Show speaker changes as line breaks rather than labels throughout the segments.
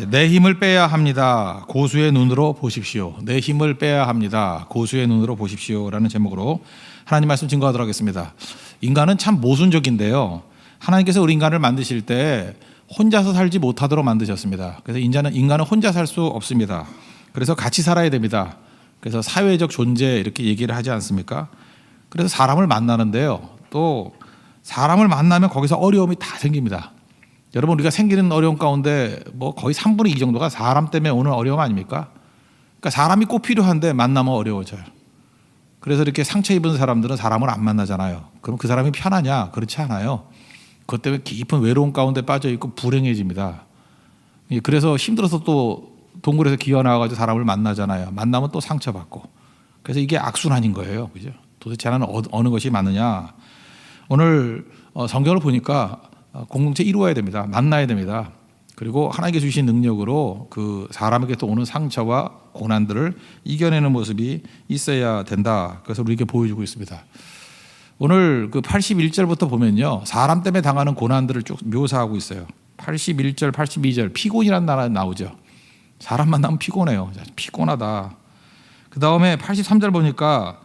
내 힘을 빼야 합니다. 고수의 눈으로 보십시오. 내 힘을 빼야 합니다. 고수의 눈으로 보십시오라는 제목으로 하나님 말씀 증거하도록 하겠습니다. 인간은 참 모순적인데요. 하나님께서 우리 인간을 만드실 때 혼자서 살지 못하도록 만드셨습니다. 그래서 인간은 혼자 살 수 없습니다. 그래서 같이 살아야 됩니다. 그래서 사회적 존재 이렇게 얘기를 하지 않습니까? 그래서 사람을 만나는데요. 또 사람을 만나면 거기서 어려움이 다 생깁니다. 여러분, 우리가 생기는 어려움 가운데 뭐 거의 3분의 2 정도가 사람 때문에 오는 어려움 아닙니까? 그러니까 사람이 꼭 필요한데 만나면 어려워져요. 그래서 이렇게 상처 입은 사람들은 사람을 안 만나잖아요. 그럼 그 사람이 편하냐? 그렇지 않아요. 그것 때문에 깊은 외로움 가운데 빠져 있고 불행해집니다. 그래서 힘들어서 또 동굴에서 기어 나와가지고 사람을 만나잖아요. 만나면 또 상처받고. 그래서 이게 악순환인 거예요. 그죠? 도대체 나는 어느 것이 맞느냐? 오늘 성경을 보니까 공동체 이루어야 됩니다. 만나야 됩니다. 그리고 하나님께 주신 능력으로 그 사람에게 또 오는 상처와 고난들을 이겨내는 모습이 있어야 된다. 그래서 우리에게 보여주고 있습니다. 오늘 그 81절부터 보면요, 사람 때문에 당하는 고난들을 쭉 묘사하고 있어요. 81절, 82절 피곤이라는 단어 나오죠. 사람 만나면 피곤해요. 피곤하다. 그 다음에 83절 보니까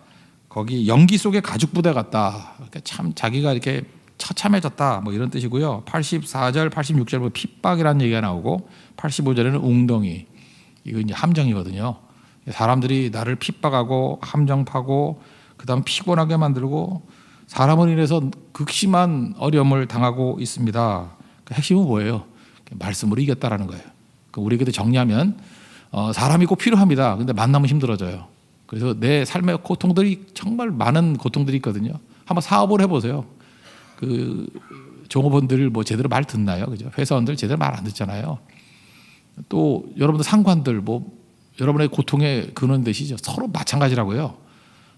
거기 연기 속의 가죽 부대 같다. 참 자기가 이렇게 처참해졌다, 뭐 이런 뜻이고요. 84절, 86절 핍박이라는 얘기가 나오고 85절에는 웅덩이. 이거 이제 함정이거든요. 사람들이 나를 핍박하고 함정파고 그다음 피곤하게 만들고 사람을 인해서 극심한 어려움을 당하고 있습니다. 그 핵심은 뭐예요? 말씀으로 이겼다라는 거예요. 우리에게도 정리하면 사람이 꼭 필요합니다. 근데 만나면 힘들어져요. 그래서 내 삶의 고통들이 정말 많은 고통들이 있거든요. 한번 사업을 해보세요. 그 종업원들 뭐 제대로 말 듣나요? 그죠? 회사원들 제대로 말 안 듣잖아요. 또 여러분들 상관들 뭐 여러분의 고통의 근원 되시죠. 서로 마찬가지라고요.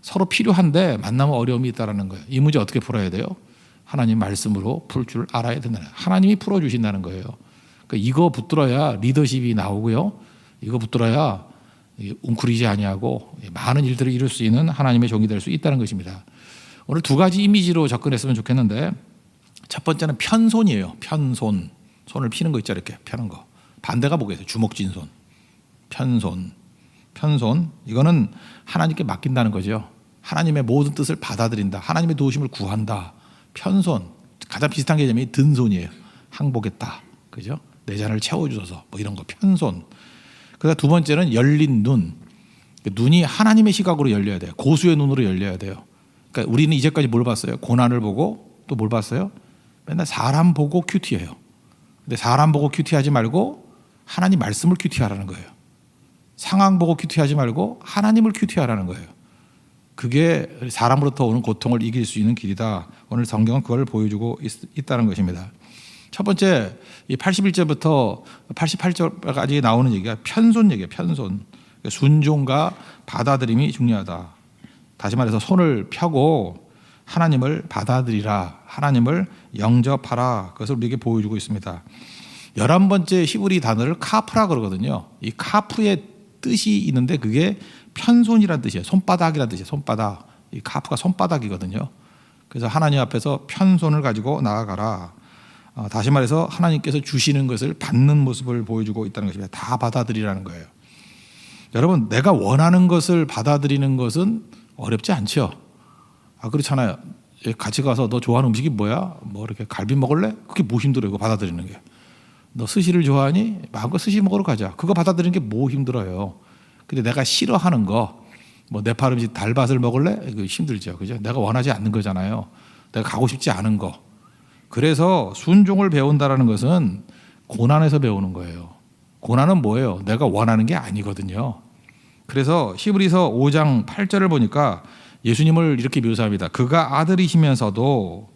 서로 필요한데 만나면 어려움이 있다라는 거예요. 이 문제 어떻게 풀어야 돼요? 하나님 말씀으로 풀 줄 알아야 된다는 거예요. 하나님이 풀어주신다는 거예요. 그러니까 이거 붙들어야 리더십이 나오고요. 이거 붙들어야 웅크리지 아니하고 많은 일들을 이룰 수 있는 하나님의 종이 될 수 있다는 것입니다. 오늘 두 가지 이미지로 접근했으면 좋겠는데, 첫 번째는 편손이에요. 편손. 손을 피는 거 있죠. 이렇게 펴는 거. 반대가 뭐겠어요? 주먹 쥔 손. 편손. 편손. 이거는 하나님께 맡긴다는 거죠. 하나님의 모든 뜻을 받아들인다. 하나님의 도우심을 구한다. 편손. 가장 비슷한 개념이 든손이에요. 항복했다. 그죠? 내 잔을 채워주소서. 뭐 이런 거. 편손. 그다음 두 번째는 열린 눈. 눈이 하나님의 시각으로 열려야 돼요. 고수의 눈으로 열려야 돼요. 그러니까 우리는 이제까지 뭘 봤어요? 고난을 보고 또 뭘 봤어요? 맨날 사람 보고 큐티해요. 근데 사람 보고 큐티하지 말고 하나님 말씀을 큐티하라는 거예요. 상황 보고 큐티하지 말고 하나님을 큐티하라는 거예요. 그게 사람으로부터 오는 고통을 이길 수 있는 길이다. 오늘 성경은 그걸 보여주고 있다는 것입니다. 첫 번째, 이 81절부터 88절까지 나오는 얘기가 편손 얘기예요. 편손. 순종과 받아들임이 중요하다. 다시 말해서 손을 펴고 하나님을 받아들이라, 하나님을 영접하라. 그것을 우리에게 보여주고 있습니다. 11번째 히브리 단어를 카프라 그러거든요. 이 카프의 뜻이 있는데 그게 편손이라는 뜻이에요. 손바닥이라는 뜻이에요. 손바닥. 이 카프가 손바닥이거든요. 그래서 하나님 앞에서 편손을 가지고 나아가라. 다시 말해서 하나님께서 주시는 것을 받는 모습을 보여주고 있다는 것입니다. 다 받아들이라는 거예요. 여러분, 내가 원하는 것을 받아들이는 것은 어렵지 않죠? 그렇잖아요. 같이 가서 너 좋아하는 음식이 뭐야? 뭐 이렇게 갈비 먹을래? 그게 뭐 힘들어요? 그거 받아들이는 게. 너 스시를 좋아하니? 마음껏 스시 먹으러 가자. 그거 받아들이는 게 뭐 힘들어요? 근데 내가 싫어하는 거, 뭐 네팔 음식 달밭을 먹을래? 그거 힘들죠. 그죠? 내가 원하지 않는 거잖아요. 내가 가고 싶지 않은 거. 그래서 순종을 배운다라는 것은 고난에서 배우는 거예요. 고난은 뭐예요? 내가 원하는 게 아니거든요. 그래서 히브리서 5장 8절을 보니까 예수님을 이렇게 묘사합니다. 그가 아들이시면서도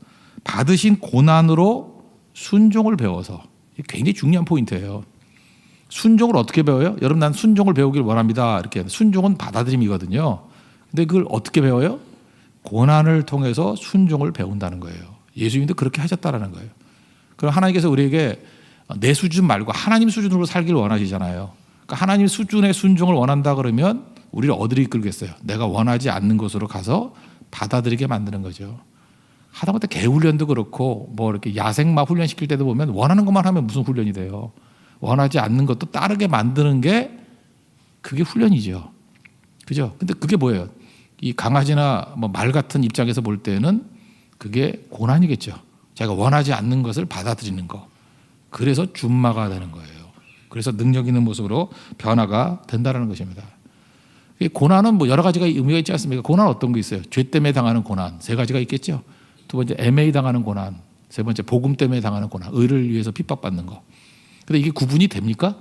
받으신 고난으로 순종을 배워서. 이게 굉장히 중요한 포인트예요. 순종을 어떻게 배워요? 여러분, 난 순종을 배우길 원합니다. 이렇게. 순종은 받아들임이거든요. 근데 그걸 어떻게 배워요? 고난을 통해서 순종을 배운다는 거예요. 예수님도 그렇게 하셨다라는 거예요. 그럼 하나님께서 우리에게 내 수준 말고 하나님 수준으로 살기를 원하시잖아요. 그러니까 하나님 수준의 순종을 원한다 그러면 우리를 어디로 이끌겠어요? 내가 원하지 않는 곳으로 가서 받아들이게 만드는 거죠. 하다못해 개 훈련도 그렇고 뭐 이렇게 야생마 훈련시킬 때도 보면 원하는 것만 하면 무슨 훈련이 돼요? 원하지 않는 것도 따르게 만드는 게 그게 훈련이죠. 그죠? 근데 그게 뭐예요? 이 강아지나 뭐 말 같은 입장에서 볼 때는 그게 고난이겠죠. 자기가 원하지 않는 것을 받아들이는 거. 그래서 준마가 되는 거예요. 그래서 능력 있는 모습으로 변화가 된다는 것입니다. 고난은 뭐 여러 가지가 의미가 있지 않습니까? 고난 어떤 거 있어요? 죄 때문에 당하는 고난 세 가지가 있겠죠. 두 번째 애매히 당하는 고난, 세 번째 복음 때문에 당하는 고난, 의를 위해서 핍박받는 거. 근데 이게 구분이 됩니까?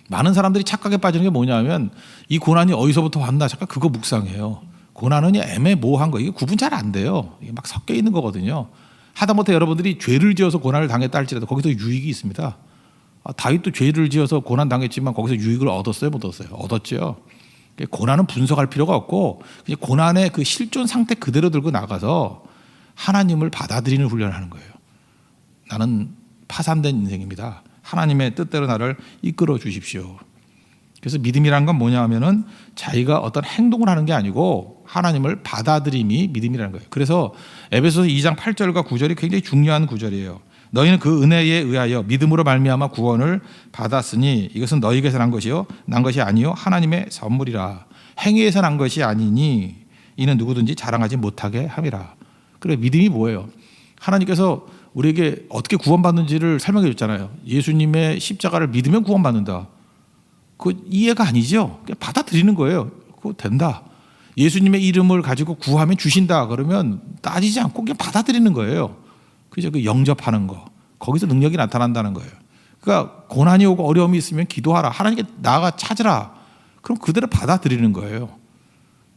많은 사람들이 착각에 빠지는 게 뭐냐면 이 고난이 어디서부터 왔나 잠깐 그거 묵상해요. 고난은 애매모호한 거, 이게 구분 잘 안 돼요. 이게 막 섞여 있는 거거든요. 하다못해 여러분들이 죄를 지어서 고난을 당했다 할지라도 거기서 유익이 있습니다. 다윗도 죄를 지어서 고난 당했지만 거기서 유익을 얻었어요, 못 얻었어요? 얻었죠. 고난은 분석할 필요가 없고 그냥 고난의 그 실존 상태 그대로 들고 나가서 하나님을 받아들이는 훈련을 하는 거예요. 나는 파산된 인생입니다. 하나님의 뜻대로 나를 이끌어 주십시오. 그래서 믿음이란 건 뭐냐 하면은 자기가 어떤 행동을 하는 게 아니고 하나님을 받아들임이 믿음이라는 거예요. 그래서 에베소서 2장 8절과 9절이 굉장히 중요한 구절이에요. 너희는 그 은혜에 의하여 믿음으로 말미암아 구원을 받았으니 이것은 너희에게서 난 것이요 난 것이 아니요 하나님의 선물이라. 행위에서 난 것이 아니니 이는 누구든지 자랑하지 못하게 함이라. 그래, 믿음이 뭐예요? 하나님께서 우리에게 어떻게 구원받는지를 설명해 줬잖아요. 예수님의 십자가를 믿으면 구원받는다. 그 이해가 아니죠. 그냥 받아들이는 거예요. 그거 된다. 예수님의 이름을 가지고 구하면 주신다. 그러면 따지지 않고 그냥 받아들이는 거예요. 그죠? 그 영접하는 거. 거기서 능력이 나타난다는 거예요. 그러니까 고난이 오고 어려움이 있으면 기도하라. 하나님께 나아가 찾으라. 그럼 그대로 받아들이는 거예요.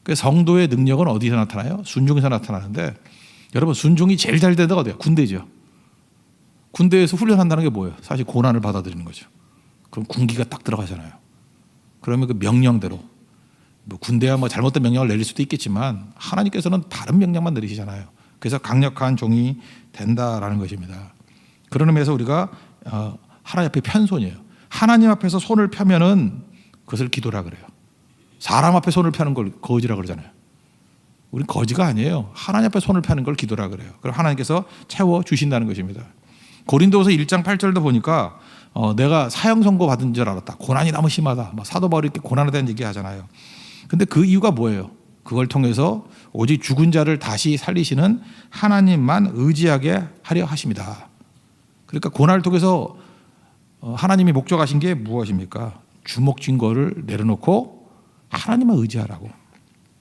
그 성도의 능력은 어디서 나타나요? 순종에서 나타나는데 여러분 순종이 제일 잘 되는 데가 어디야? 군대죠. 군대에서 훈련한다는 게 뭐예요? 사실 고난을 받아들이는 거죠. 그럼 군기가 딱 들어가잖아요. 그러면 그 명령대로 뭐 군대야 뭐 잘못된 명령을 내릴 수도 있겠지만 하나님께서는 다른 명령만 내리시잖아요. 그래서 강력한 종이 된다라는 것입니다. 그런 의미에서 우리가 하나님 앞에 편손이에요. 하나님 앞에서 손을 펴면은 그것을 기도라 그래요. 사람 앞에 손을 펴는 걸 거지라 그러잖아요. 우린 거지가 아니에요. 하나님 앞에 손을 펴는 걸 기도라 그래요. 그럼 하나님께서 채워 주신다는 것입니다. 고린도후서 1장 8절도 보니까 내가 사형 선고 받은 줄 알았다. 고난이 너무 심하다. 사도 바울이 이렇게 고난에 대한 얘기 하잖아요. 근데 그 이유가 뭐예요? 그걸 통해서 오직 죽은 자를 다시 살리시는 하나님만 의지하게 하려 하십니다. 그러니까 고난을 통해서 하나님이 목적하신 게 무엇입니까? 주먹진 거를 내려놓고 하나님만 의지하라고.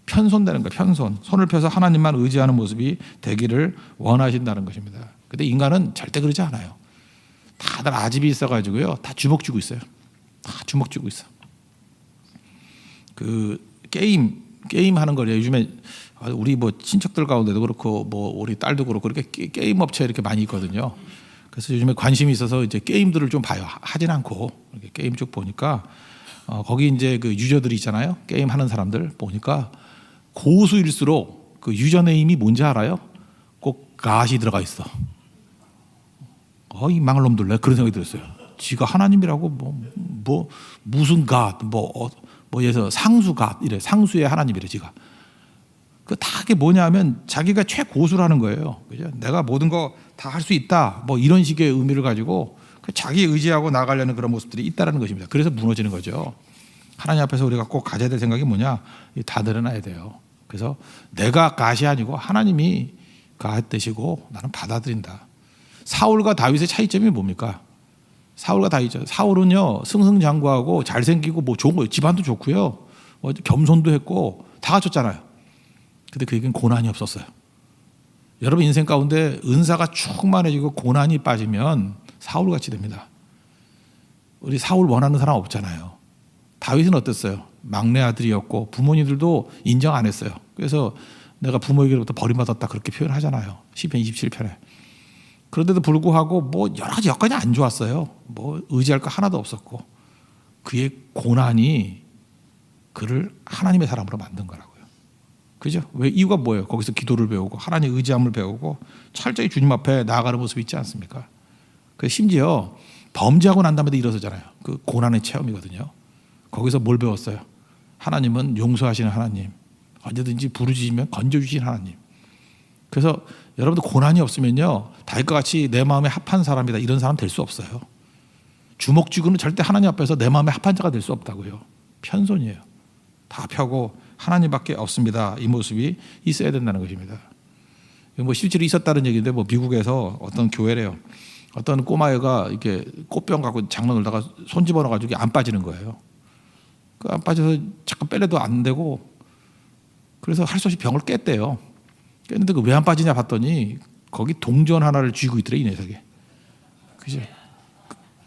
편손되는 거예요. 편손. 손을 펴서 하나님만 의지하는 모습이 되기를 원하신다는 것입니다. 근데 인간은 절대 그러지 않아요. 다들 아집이 있어가지고요. 다 주먹 쥐고 있어요. 다 주먹 쥐고 있어. 그 게임 하는 거예요. 요즘에 우리 뭐 친척들 가운데도 그렇고 뭐 우리 딸도 그렇고 이렇게 게임 업체 이렇게 많이 있거든요. 그래서 요즘에 관심이 있어서 이제 게임들을 좀 봐요. 하진 않고 이렇게 게임 쭉 보니까 거기 이제 그 유저들이 있잖아요. 게임 하는 사람들 보니까 고수일수록 그 유저네임이 뭔지 알아요? 꼭 갓이 들어가 있어. 이 망할 놈들, 내 그런 생각이 들었어요. 지가 하나님이라고 무슨 갓 예서 상수 갓 이래, 상수의 하나님이래 지가. 그 다 그게 뭐냐면 자기가 최고수라는 거예요. 그죠? 내가 모든 거 다 할 수 있다. 이런 식의 의미를 가지고 자기 의지하고 나가려는 그런 모습들이 있다라는 것입니다. 그래서 무너지는 거죠. 하나님 앞에서 우리가 꼭 가져야 될 생각이 뭐냐? 다 드러나야 돼요. 그래서 내가 갓이 아니고 하나님이 갓 되시고 나는 받아들인다. 사울과 다윗의 차이점이 뭡니까? 사울과 다윗이죠. 사울은요 승승장구하고 잘생기고 좋은 거예요. 집안도 좋고요. 겸손도 했고 다 갖췄잖아요. 근데 그에겐 고난이 없었어요. 여러분 인생 가운데 은사가 충만해지고 고난이 빠지면 사울같이 됩니다. 우리 사울 원하는 사람 없잖아요. 다윗은 어땠어요? 막내 아들이었고 부모님들도 인정 안 했어요. 그래서 내가 부모에게로부터 버림받았다 그렇게 표현하잖아요. 시편 27편에. 그런데도 불구하고 여러 가지 여건이 안 좋았어요. 의지할 거 하나도 없었고 그의 고난이 그를 하나님의 사람으로 만든 거라고요. 그죠? 왜 이유가 뭐예요? 거기서 기도를 배우고 하나님 의지함을 배우고 철저히 주님 앞에 나아가는 모습이 있지 않습니까? 심지어 범죄하고 난 다음에도 일어서잖아요. 그 고난의 체험이거든요. 거기서 뭘 배웠어요? 하나님은 용서하시는 하나님, 언제든지 부르짖으면 건져주시는 하나님. 그래서 여러분들 고난이 없으면요 다윗과 같이 내 마음에 합한 사람이다 이런 사람 될 수 없어요. 주먹 쥐고는 절대 하나님 앞에서 내 마음에 합한 자가 될 수 없다고요. 편손이에요. 다 펴고 하나님밖에 없습니다. 이 모습이 있어야 된다는 것입니다. 뭐 실제로 있었다는 얘기인데 뭐 미국에서 어떤 교회래요. 어떤 꼬마애가 이렇게 꽃병 갖고 장난 놀다가 손 집어넣어가지고 안 빠지는 거예요. 그 안 빠져서 잠깐 빼려도 안 되고 그래서 할 수 없이 병을 깼대요. 깼는데 그 왜 안 빠지냐 봤더니 거기 동전 하나를 쥐고 있더래 이 녀석이. 그죠?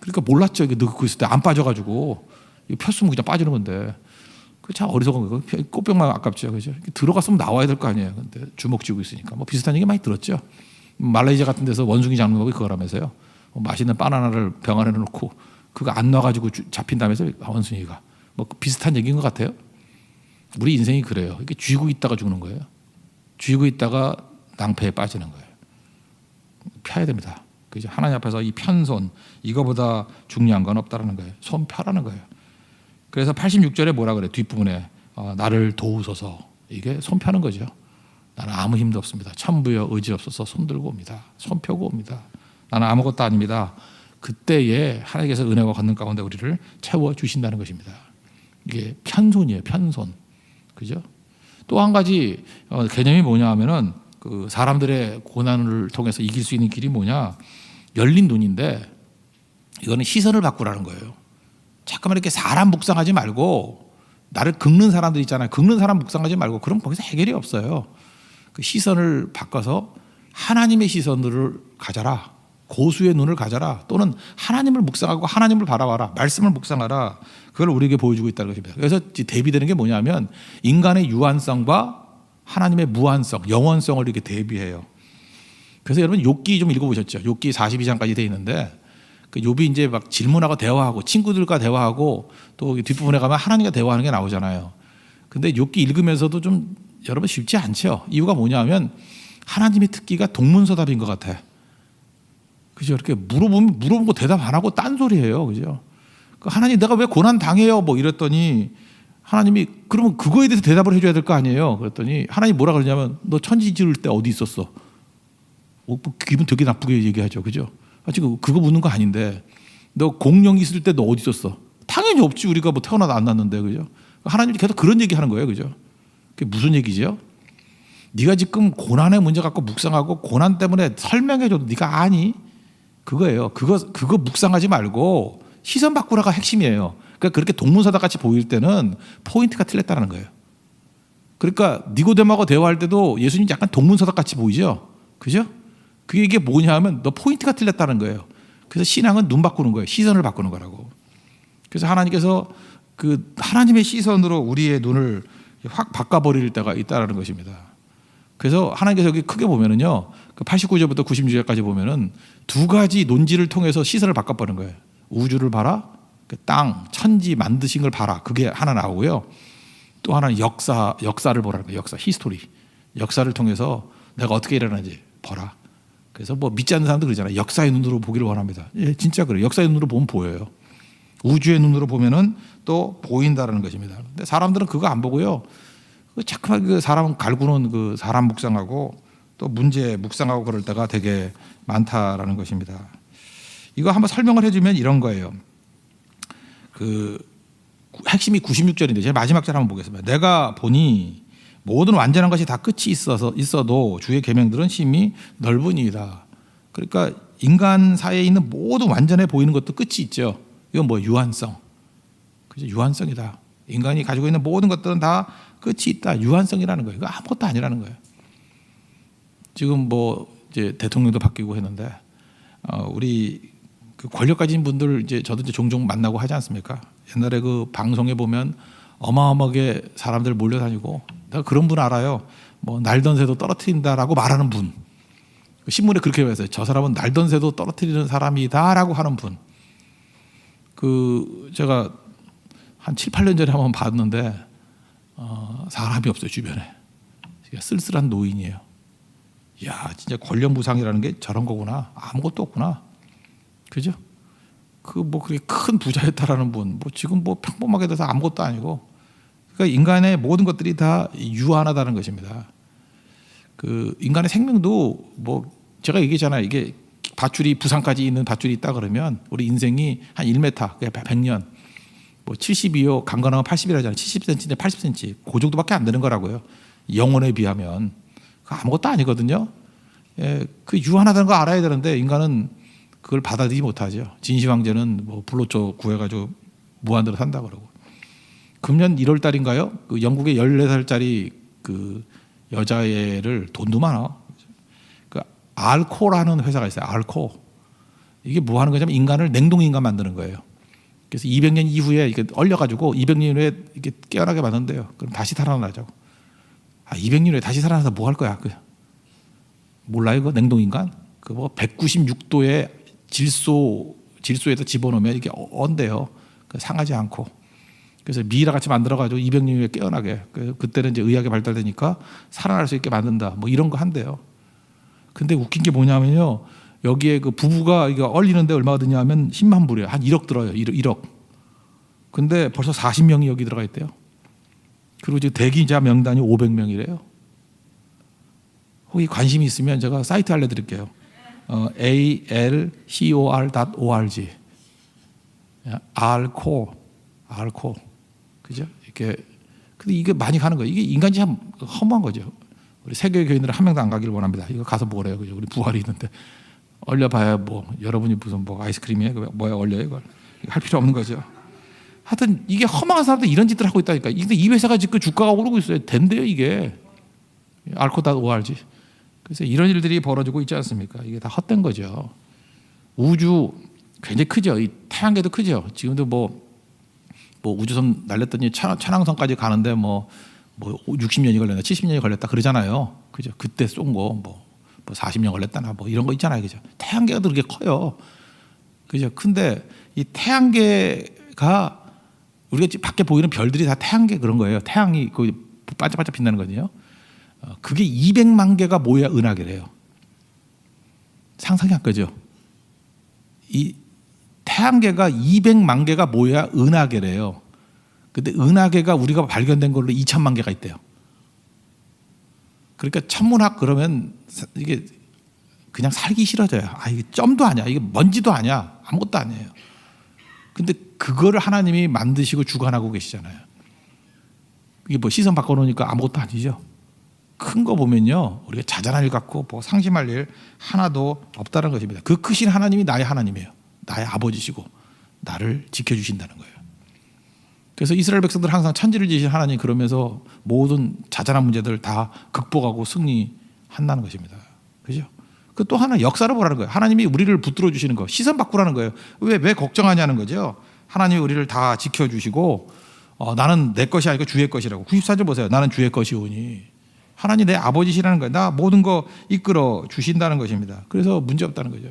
그러니까 몰랐죠. 이게 넣고 있을 때 안 빠져가지고 이거 폈으면 그냥 빠지는 건데. 그 참 어리석은 거예요. 꽃병만 아깝죠, 그죠? 들어갔으면 나와야 될 거 아니에요. 근데 주먹 쥐고 있으니까 뭐 비슷한 얘기 많이 들었죠. 말레이시아 같은 데서 원숭이 잡는 법이 그거라면서요. 맛있는 바나나를 병 안에 넣고 그거 안 놔가지고 잡힌다면서 원숭이가 뭐 비슷한 얘기인 것 같아요. 우리 인생이 그래요. 이렇게 쥐고 있다가 죽는 거예요. 쥐고 있다가 낭패에 빠지는 거예요. 펴야 됩니다. 그죠? 하나님 앞에서 이 편손 이거보다 중요한 건 없다라는 거예요. 손 펴라는 거예요. 그래서 86절에 뭐라 그래? 뒷부분에 나를 도우소서. 이게 손 펴는 거죠. 나는 아무 힘도 없습니다. 천부여 의지 없어서 손 들고 옵니다. 손 펴고 옵니다. 나는 아무것도 아닙니다. 그때에 하나님께서 은혜와 권능 가운데 우리를 채워 주신다는 것입니다. 이게 편손이에요. 편손. 그죠? 또 한 가지 개념이 뭐냐 하면은 그 사람들의 고난을 통해서 이길 수 있는 길이 뭐냐? 열린 눈인데 이거는 시선을 바꾸라는 거예요. 잠깐만 이렇게 사람 묵상하지 말고 나를 긁는 사람들 있잖아요. 긁는 사람 묵상하지 말고 그럼 거기서 해결이 없어요. 그 시선을 바꿔서 하나님의 시선을 가져라. 고수의 눈을 가져라. 또는 하나님을 묵상하고 하나님을 바라봐라. 말씀을 묵상하라. 그걸 우리에게 보여주고 있다는 것입니다. 그래서 대비되는 게 뭐냐면 인간의 유한성과 하나님의 무한성, 영원성을 이렇게 대비해요. 그래서 여러분 욥기 좀 읽어보셨죠? 욥기 42장까지 돼 있는데 그 욥이 이제 막 질문하고 대화하고 친구들과 대화하고 또 뒷부분에 가면 하나님과 대화하는 게 나오잖아요. 근데 욥기 읽으면서도 좀 여러분 쉽지 않죠. 이유가 뭐냐면 하나님의 특기가 동문서답인 것 같아. 그죠? 이렇게 물어본 거 대답 안 하고 딴소리해요. 그죠? 하나님 내가 왜 고난 당해요? 뭐 이랬더니 하나님이 그러면 그거에 대해서 대답을 해줘야 될 거 아니에요. 그랬더니 하나님 뭐라 그러냐면 너 천지 지을 때 어디 있었어? 기분 되게 나쁘게 얘기하죠. 그죠? 지금 그거 묻는 거 아닌데 너 공룡 있을 때 너 어디 있었어? 당연히 없지. 우리가 뭐 태어나도 안 났는데. 그죠? 하나님이 계속 그런 얘기하는 거예요. 그죠? 그게 무슨 얘기죠? 네가 지금 고난의 문제 갖고 묵상하고 고난 때문에 설명해줘도 네가 아니? 그거예요. 그거 묵상하지 말고 시선 바꾸라가 핵심이에요. 그러니까 그렇게 동문서답 같이 보일 때는 포인트가 틀렸다는 거예요. 그러니까 니고데모하고 대화할 때도 예수님 약간 동문서답 같이 보이죠? 그죠? 그게 이게 뭐냐 하면 너 포인트가 틀렸다는 거예요. 그래서 신앙은 눈 바꾸는 거예요. 시선을 바꾸는 거라고. 그래서 하나님께서 그 하나님의 시선으로 우리의 눈을 확 바꿔버릴 때가 있다는 것입니다. 그래서 하나님께서 여기 크게 보면은요, 그 89절부터 96절까지 보면은 두 가지 논지를 통해서 시선을 바꿔버리는 거예요. 우주를 봐라, 그 땅, 천지 만드신 걸 봐라. 그게 하나 나오고요. 또 하나는 역사를 보라는 거예요. 역사, 히스토리. 역사를 통해서 내가 어떻게 일어나는지 봐라. 그래서 뭐 믿지 않는 사람도 그러잖아요. 역사의 눈으로 보기를 원합니다. 예, 진짜 그래요. 역사의 눈으로 보면 보여요. 우주의 눈으로 보면은 또 보인다라는 것입니다. 근데 사람들은 그거 안 보고요. 자꾸만 그 사람 갈구는 그 사람 묵상하고 또 문제 묵상하고 그럴 때가 되게 많다라는 것입니다. 이거 한번 설명을 해주면 이런 거예요. 그 핵심이 96절인데 제가 마지막 절 한번 보겠습니다. 내가 보니 모든 완전한 것이 다 끝이 있어도 주의 계명들은 심히 넓으니이다. 그러니까 인간 사이에 있는 모든 완전해 보이는 것도 끝이 있죠. 이건 뭐 유한성. 그죠? 유한성이다. 인간이 가지고 있는 모든 것들은 다 끝이 있다. 유한성이라는 거예요. 이거 아무것도 아니라는 거예요. 지금 뭐 이제 대통령도 바뀌고 했는데 우리 그 권력 가진 분들 이제 저도 이제 종종 만나고 하지 않습니까? 옛날에 그 방송에 보면 어마어마하게 사람들 몰려다니고 내가 그런 분 알아요. 뭐 날던 새도 떨어뜨린다라고 말하는 분. 신문에 그렇게 했어요. 저 사람은 날던 새도 떨어뜨리는 사람이다라고 하는 분. 그 제가 한 7, 8년 전에 한번 봤는데 사람이 없어요. 주변에. 쓸쓸한 노인이에요. 이야, 진짜 권력무상이라는 게 저런 거구나. 아무것도 없구나. 그죠? 그 뭐 그렇게 큰 부자였다라는 분, 뭐 지금 뭐 평범하게 돼서 아무것도 아니고, 그러니까 인간의 모든 것들이 다 유한하다는 것입니다. 그 인간의 생명도 뭐 제가 얘기했잖아요. 이게 밧줄이 부산까지 있는 밧줄이 있다 그러면 우리 인생이 한 1m, 100년, 뭐 72요, 강건하면 80이라잖아요. 70cm인데 80cm, 그 정도밖에 안 되는 거라고요. 영혼에 비하면 아무것도 아니거든요. 예, 그 유한하다는 거 알아야 되는데 인간은 그걸 받아들이지 못하죠. 진시 황제는 뭐 불로초 구해가지고 무한대로 산다 그러고. 금년 1월 달인가요? 그 영국의 14살짜리 그 여자애를 돈도 많아. 그 알코라는 회사가 있어요. 알코. 이게 뭐 하는 거냐면 인간을 냉동인간 만드는 거예요. 그래서 200년 이후에 이게 얼려가지고 200년 후에 이렇게 깨어나게 만든대요. 그럼 다시 살아나자고. 200년 후에 다시 살아나서 뭐 할 거야? 몰라요, 이거 냉동인간? 그 뭐 196도의 질소에다 집어넣으면 이게 언대요. 상하지 않고. 그래서 미이라 같이 만들어가지고 200년 후에 깨어나게. 그때는 이제 의학이 발달되니까 살아날 수 있게 만든다. 뭐 이런 거 한대요. 근데 웃긴 게 뭐냐면요. 여기에 그 부부가 이거 얼리는데 얼마가 드냐면 10만 불이에요. 한 1억 들어요. 1억. 근데 벌써 40명이 여기 들어가 있대요. 그리고 지금 대기자 명단이 500명이래요. 혹시 관심이 있으면 제가 사이트 알려드릴게요. alcor.org. 알코. 그죠? 이렇게. 근데 이게 많이 가는 거예요. 이게 인간이 참 허무한 거죠. 우리 세계 교인들은 한 명도 안 가기를 원합니다. 이거 가서 뭐래요, 그죠? 우리 부활이 있는데 얼려봐야 뭐 여러분이 무슨 뭐 아이스크림이에요? 뭐야 얼려요 이걸? 할 필요 없는 거죠. 하여튼 이게 허망한 사람들 이런 짓들 하고 있다니까. 근데 이 회사가 지금 주가가 오르고 있어요. 된대요 이게. 알코.org. 그래서 이런 일들이 벌어지고 있지 않습니까? 이게 다 헛된 거죠. 우주 굉장히 크죠. 이 태양계도 크죠. 지금도 뭐 우주선 날렸더니 천왕성까지 가는데 뭐 60년이 걸렸나 70년이 걸렸다 그러잖아요. 그죠? 그때 쏜 거 뭐 40년 걸렸다나 뭐 이런 거 있잖아요. 그죠? 태양계가 그렇게 커요. 그죠? 근데 이 태양계가 우리가 지금 밖에 보이는 별들이 다 태양계 그런 거예요. 태양이 그 반짝반짝 빛나는 거거든요. 그게 200만 개가 모여야 은하계래요. 상상이 안 가죠? 이 태양계가 200만 개가 모여야 은하계래요. 근데 은하계가 우리가 발견된 걸로 2천만 개가 있대요. 그러니까 천문학 그러면 이게 그냥 살기 싫어져요. 이게 점도 아니야. 이게 먼지도 아니야. 아무것도 아니에요. 근데 그거를 하나님이 만드시고 주관하고 계시잖아요. 이게 뭐 시선 바꿔놓으니까 아무것도 아니죠. 큰 거 보면요, 우리가 자잘한 일 갖고 뭐 상심할 일 하나도 없다는 것입니다. 그 크신 하나님이 나의 하나님이에요. 나의 아버지시고 나를 지켜주신다는 거예요. 그래서 이스라엘 백성들 항상 천지를 지으신 하나님 그러면서 모든 자잘한 문제들을 다 극복하고 승리한다는 것입니다. 그죠? 그 또 하나 역사를 보라는 거예요. 하나님이 우리를 붙들어 주시는 거, 시선 바꾸라는 거예요. 왜 걱정하냐는 거죠. 하나님이 우리를 다 지켜주시고 나는 내 것이 아니고 주의 것이라고. 94절 보세요. 나는 주의 것이오니. 하나님 내 아버지시라는 거예요. 나 모든 거 이끌어 주신다는 것입니다. 그래서 문제 없다는 거죠.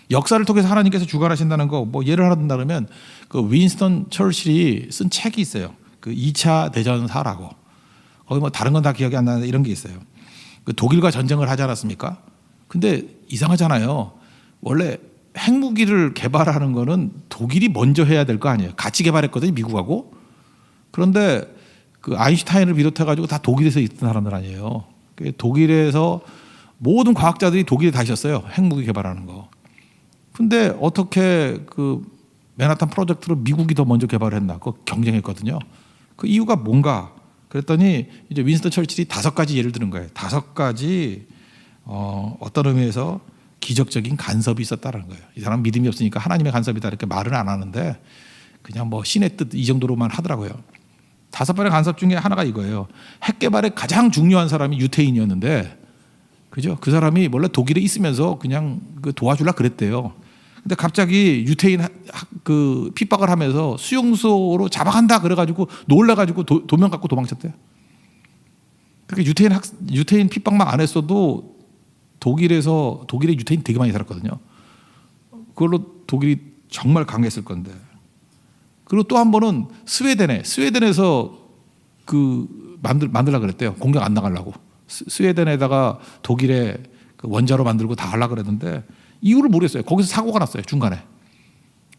역사를 통해서 하나님께서 주관하신다는 거, 뭐 예를 하나 든다면 그 윈스턴 처칠이 쓴 책이 있어요. 그 2차 대전사라고. 거기 뭐 다른 건 다 기억이 안 나는데 이런 게 있어요. 그 독일과 전쟁을 하지 않았습니까? 근데 이상하잖아요. 원래 핵무기를 개발하는 거는 독일이 먼저 해야 될 거 아니에요. 같이 개발했거든요, 미국하고. 그런데 그 아인슈타인을 비롯해 가지고 다 독일에서 있던 사람들 아니에요. 독일에서 모든 과학자들이 독일에 다 있었어요. 핵무기 개발하는 거. 근데 어떻게 그 맨하탄 프로젝트로 미국이 더 먼저 개발을 했나? 그거 경쟁했거든요. 그 이유가 뭔가? 그랬더니 이제 윈스턴 처칠이 5가지 예를 드는 거예요. 5가지 어떤 의미에서 기적적인 간섭이 있었다는 거예요. 이 사람 믿음이 없으니까 하나님의 간섭이다 이렇게 말은 안 하는데 그냥 뭐 신의 뜻 이 정도로만 하더라고요. 5번의 간섭 중에 하나가 이거예요. 핵 개발에 가장 중요한 사람이 유태인이었는데, 그죠? 그 사람이 원래 독일에 있으면서 그냥 그 도와주려 그랬대요. 근데 갑자기 유태인 그 핍박을 하면서 수용소로 잡아간다 그래가지고 놀래가지고 도면 갖고 도망쳤대요. 그러니까 유태인 핍박만 안 했어도 독일에 유태인 되게 많이 살았거든요. 그걸로 독일이 정말 강했을 건데. 그리고 또 한 번은 스웨덴에서 그 만들라 그랬대요. 공격 안 나가려고. 스웨덴에다가 독일의 그 원자로 만들고 다 하려고 그랬는데 이유를 모르겠어요. 거기서 사고가 났어요. 중간에.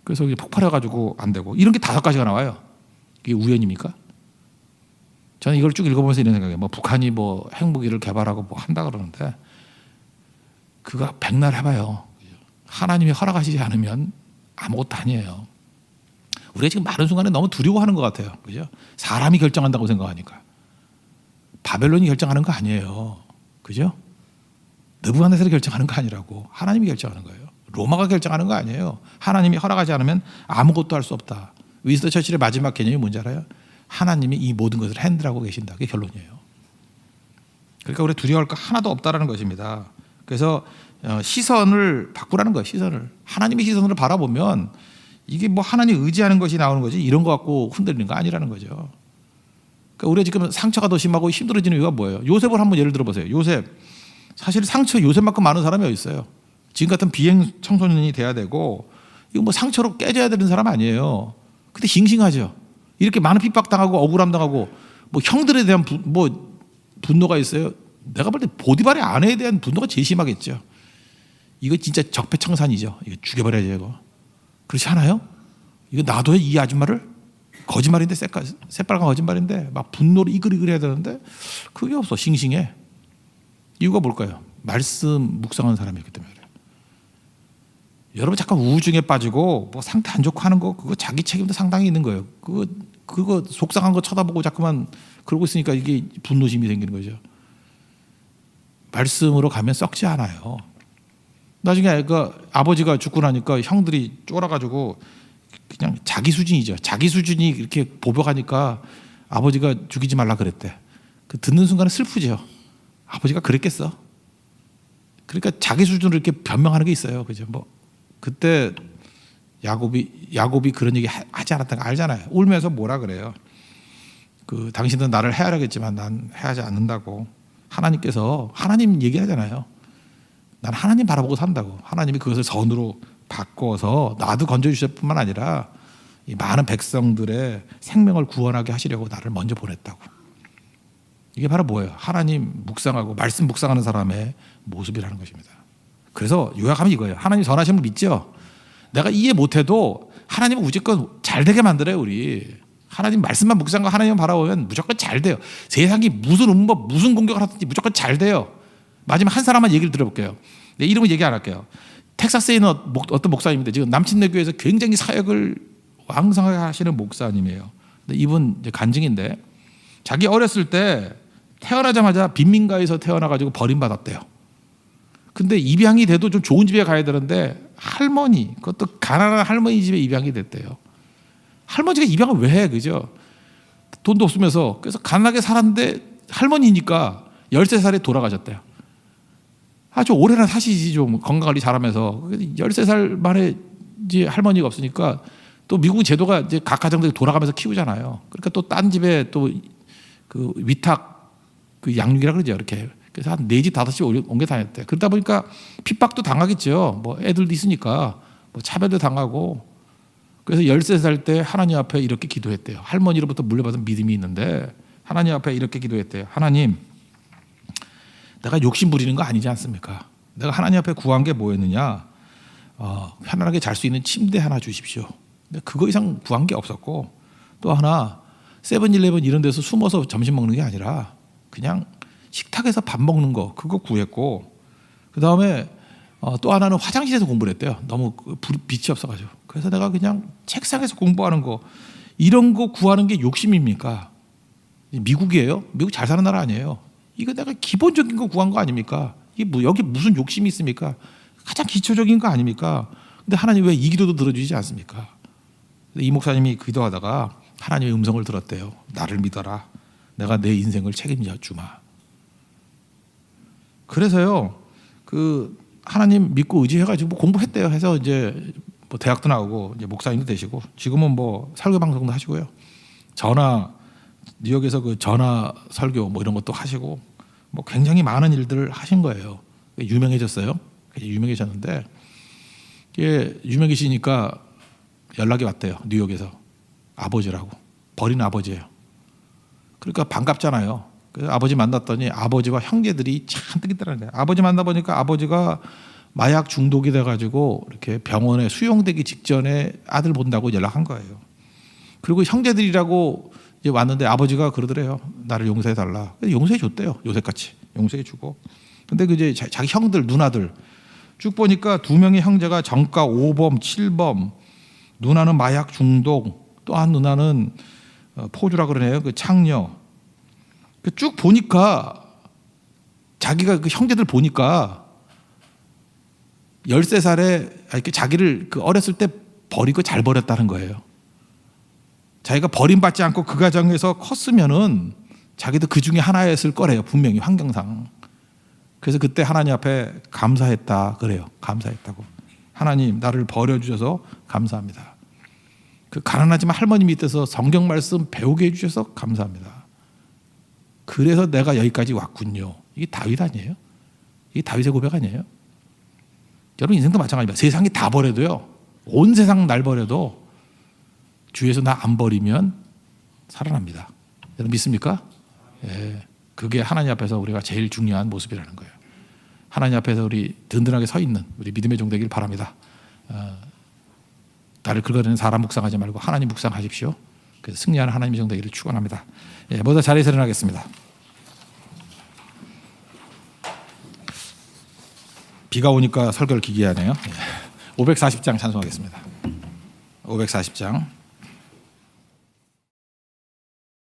그래서 폭발해가지고 안 되고. 이런 게 5가지가 나와요. 이게 우연입니까? 저는 이걸 쭉 읽어보면서 이런 생각이에요. 뭐 북한이 뭐 핵무기를 개발하고 뭐 한다 그러는데 그거 백날 해봐요. 하나님이 허락하시지 않으면 아무것도 아니에요. 우리가 지금 많은 순간에 너무 두려워하는 것 같아요. 그죠? 사람이 결정한다고 생각하니까. 바벨론이 결정하는 거 아니에요. 그죠? 느부갓네살이 결정하는 거 아니라고. 하나님이 결정하는 거예요. 로마가 결정하는 거 아니에요. 하나님이 허락하지 않으면 아무것도 할 수 없다. 윈스턴 처칠의 마지막 개념이 뭔지 알아요? 하나님이 이 모든 것을 핸들하고 계신다. 그게 결론이에요. 그러니까 우리 두려워할 거 하나도 없다라는 것입니다. 그래서 시선을 바꾸라는 거예요. 시선을. 하나님의 시선으로 바라보면 이게 뭐 하나님 의지하는 것이 나오는 거지 이런 거 갖고 흔들리는 거 아니라는 거죠. 그러니까 우리가 지금 상처가 더 심하고 힘들어지는 이유가 뭐예요? 요셉을 한번 예를 들어보세요. 요셉. 사실 상처 요셉만큼 많은 사람이 어디 있어요? 지금 같은 비행 청소년이 돼야 되고 이거 뭐 상처로 깨져야 되는 사람 아니에요. 근데 싱싱하죠. 이렇게 많은 핍박당하고 억울함 당하고 뭐 형들에 대한 분노가 있어요. 내가 볼 때 보디발의 아내에 대한 분노가 제일 심하겠죠. 이거 진짜 적폐청산이죠. 이거 죽여버려야죠. 이거. 그렇지 않아요? 이거 놔둬야 이 아줌마를 거짓말인데 새빨간 거짓말인데 막 분노를 이글이글 해야 되는데 그게 없어. 싱싱해. 이유가 뭘까요? 말씀 묵상하는 사람이기 때문에 그래요. 여러분 잠깐 우울증에 빠지고 뭐 상태 안 좋고 하는 거 그거 자기 책임도 상당히 있는 거예요. 그거 속상한 거 쳐다보고 자꾸만 그러고 있으니까 이게 분노심이 생기는 거죠. 말씀으로 가면 썩지 않아요. 나중에 그 아버지가 죽고 나니까 형들이 쫄아가지고 그냥 자기 수준이죠. 자기 수준이 이렇게 보복하니까 아버지가 죽이지 말라 그랬대. 그 듣는 순간에 슬프죠. 아버지가 그랬겠어. 그러니까 자기 수준으로 이렇게 변명하는 게 있어요. 그죠? 뭐 그때 야곱이 그런 얘기 하지 않았다는 거 알잖아요. 울면서 뭐라 그래요? 그 당신은 나를 헤아려겠지만 난 헤아지 않는다고. 하나님 얘기하잖아요. 난 하나님 바라보고 산다고. 하나님이 그것을 선으로 바꿔서 나도 건져주실 뿐만 아니라 이 많은 백성들의 생명을 구원하게 하시려고 나를 먼저 보냈다고. 이게 바로 뭐예요? 하나님 묵상하고 말씀 묵상하는 사람의 모습이라는 것입니다. 그래서 요약하면 이거예요. 하나님 선하심을 믿죠. 내가 이해 못해도 하나님은 무조건 잘 되게 만들어요. 우리 하나님 말씀만 묵상하고 하나님 바라보면 무조건 잘 돼요. 세상이 무슨 음법 무슨 공격을 하든지 무조건 잘 돼요. 마지막 한 사람만 얘기를 들어볼게요. 내 이름은 얘기 안 할게요. 텍사스에 있는 어떤 목사님인데 지금 남친네 교회에서 굉장히 사역을 왕성하게 하시는 목사님이에요. 근데 이분 이제 간증인데 자기 어렸을 때 태어나자마자 빈민가에서 태어나가지고 버림받았대요. 근데 입양이 돼도 좀 좋은 집에 가야 되는데 할머니, 그것도 가난한 할머니 집에 입양이 됐대요. 할머니가 입양을 왜 해? 그죠? 돈도 없으면서. 그래서 가난하게 살았는데 할머니니까 13살에 돌아가셨대요. 아주 오래나 사시지 좀 건강관리 잘하면서. 13살 만에 이제 할머니가 없으니까 또 미국은 제도가 이제 각 가정들이 돌아가면서 키우잖아요. 그러니까 또 딴 집에 또 그 위탁 그 양육이라 그러죠. 이렇게. 그래서 한 4집 5집 옮겨 다녔대. 그러다 보니까 핍박도 당하겠죠. 뭐 애들도 있으니까 뭐 차별도 당하고. 그래서 13살 때 하나님 앞에 이렇게 기도했대요. 할머니로부터 물려받은 믿음이 있는데 하나님 앞에 이렇게 기도했대요. 하나님, 내가 욕심 부리는 거 아니지 않습니까? 내가 하나님 앞에 구한 게 뭐였느냐? 편안하게 잘 수 있는 침대 하나 주십시오. 근데 그거 이상 구한 게 없었고 또 하나 세븐일레븐 이런 데서 숨어서 점심 먹는 게 아니라 그냥 식탁에서 밥 먹는 거 그거 구했고 그 다음에 또 하나는 화장실에서 공부를 했대요. 너무 빛이 없어가지고. 그래서 내가 그냥 책상에서 공부하는 거 이런 거 구하는 게 욕심입니까? 미국이에요? 미국 잘 사는 나라 아니에요. 이거 내가 기본적인 거 구한 거 아닙니까? 이게 여기 무슨 욕심이 있습니까? 가장 기초적인 거 아닙니까? 근데 하나님 왜 이 기도도 들어주지 않습니까? 이 목사님이 기도하다가 하나님의 음성을 들었대요. 나를 믿어라. 내가 내 인생을 책임져 주마. 그래서요, 그 하나님 믿고 의지해가지고 뭐 공부했대요. 해서 이제 뭐 대학도 나오고 이제 목사님도 되시고 지금은 뭐 설교 방송도 하시고요. 뉴욕에서 그 전화 설교 뭐 이런 것도 하시고 뭐 굉장히 많은 일들을 하신 거예요. 유명해졌어요. 유명해졌는데 이게 유명해지니까 연락이 왔대요. 뉴욕에서 아버지라고 버린 아버지예요. 그러니까 반갑잖아요. 그래서 아버지 만났더니 아버지와 형제들이 잔뜩 있더라는 거예요. 아버지 만나보니까 아버지가 마약 중독이 돼가지고 이렇게 병원에 수용되기 직전에 아들 본다고 연락한 거예요. 그리고 형제들이라고 이제 왔는데 아버지가 그러더래요. 나를 용서해 달라. 용서해 줬대요. 요새같이 용서해 주고. 근데 그 이제 자기 형들 누나들 쭉 보니까 두 명의 형제가 정가 5범, 7범, 누나는 마약 중독, 또 한 누나는 포주라 그러네요. 그 창녀. 쭉 보니까 자기가 그 형제들 보니까 13살에 이렇게 자기를 그 어렸을 때 버리고 잘 버렸다는 거예요. 자기가 버림받지 않고 그 가정에서 컸으면은 자기도 그 중에 하나였을 거래요. 분명히 환경상. 그래서 그때 하나님 앞에 감사했다 그래요. 감사했다고. 하나님 나를 버려주셔서 감사합니다. 그 가난하지만 할머니 밑에서 성경 말씀 배우게 해주셔서 감사합니다. 그래서 내가 여기까지 왔군요. 이게 다윗 아니에요? 이게 다윗의 고백 아니에요? 여러분 인생도 마찬가지입니다. 세상이 다 버려도요. 온 세상 날 버려도 주에서 나 안 버리면 살아납니다. 여러분 믿습니까? 예. 그게 하나님 앞에서 우리가 제일 중요한 모습이라는 거예요. 하나님 앞에서 우리 든든하게 서 있는 우리 믿음의 종 되길 바랍니다. 나를 긁어내는 사람 묵상하지 말고 하나님 묵상하십시오. 그래서 승리하는 하나님의 종 되기를 축원합니다. 예, 모두 자리에서 일어나겠습니다. 비가 오니까 설교를 기기하네요. 540장 찬송하겠습니다. 540장.